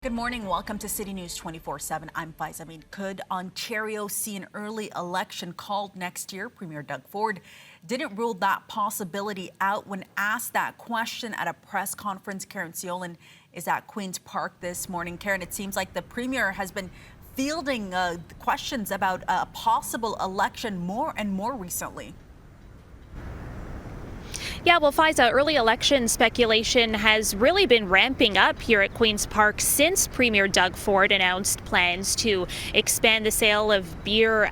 Good morning. Welcome to City News 24/7. I'm Faiza. Could Ontario see an early election called next year? Premier Doug Ford didn't rule that possibility out when asked that question at a press conference. Caryn Ceolin is at Queen's Park this morning. Caryn, it seems like the Premier has been fielding questions about a possible election more and more recently. Yeah, well, Faiza, early election speculation has really been ramping up here at Queen's Park since Premier Doug Ford announced plans to expand the sale of beer,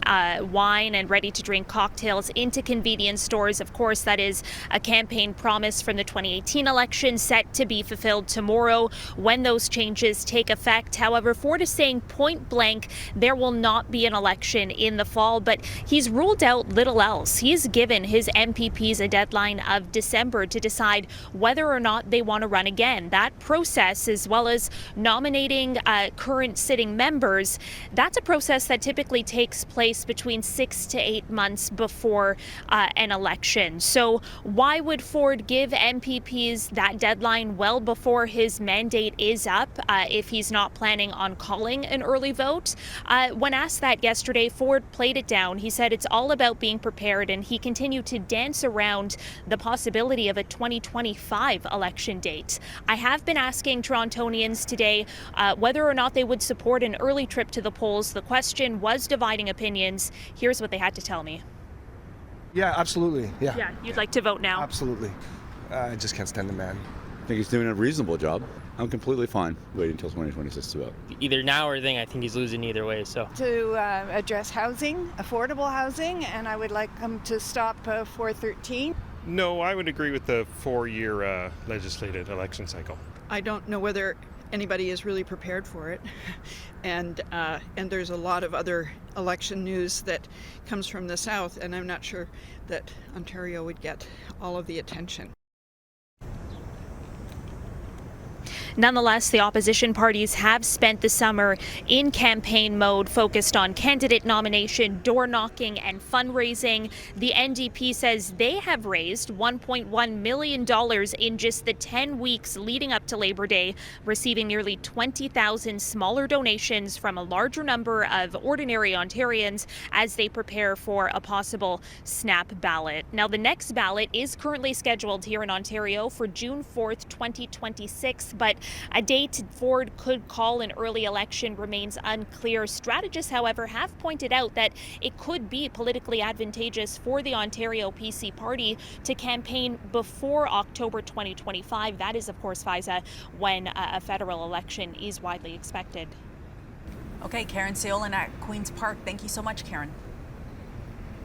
wine, and ready-to-drink cocktails into convenience stores. Of course, that is a campaign promise from the 2018 election set to be fulfilled tomorrow when those changes take effect. However, Ford is saying point blank there will not be an election in the fall, but he's ruled out little else. He's given his MPPs a deadline of December to decide whether or not they want to run again. That process, as well as nominating current sitting members, that's a process that typically takes place between 6 to 8 months before an election. So why would Ford give MPPs that deadline well before his mandate is up if he's not planning on calling an early vote? When asked that yesterday, Ford played it down. He said it's all about being prepared, and he continued to dance around the possibility of a 2025 election date. I have been asking Torontonians today whether or not they would support an early trip to the polls. The question was dividing opinions. Here's what they had to tell me. Yeah, absolutely. Yeah, you'd like to vote now? Absolutely. I just can't stand the man. I think he's doing a reasonable job. I'm completely fine waiting until 2026 to vote. Either now or then, I think he's losing either way. So to address housing, affordable housing, and I would like them to stop 413. No, I would agree with the 4-year legislative election cycle. I don't know whether anybody is really prepared for it, and there's a lot of other election news that comes from the South, and I'm not sure that Ontario would get all of the attention. Nonetheless, the opposition parties have spent the summer in campaign mode, focused on candidate nomination, door knocking, and fundraising. The NDP says they have raised $1.1 million in just the 10 weeks leading up to Labor Day, receiving nearly 20,000 smaller donations from a larger number of ordinary Ontarians as they prepare for a possible snap ballot. Now, the next ballot is currently scheduled here in Ontario for June 4th, 2026, but a date Ford could call an early election remains unclear. Strategists, however, have pointed out that it could be politically advantageous for the Ontario PC party to campaign before October 2025. That is, of course, Faiza, when a federal election is widely expected. Okay, Caryn Ceolin at Queen's Park. Thank you so much, Caryn.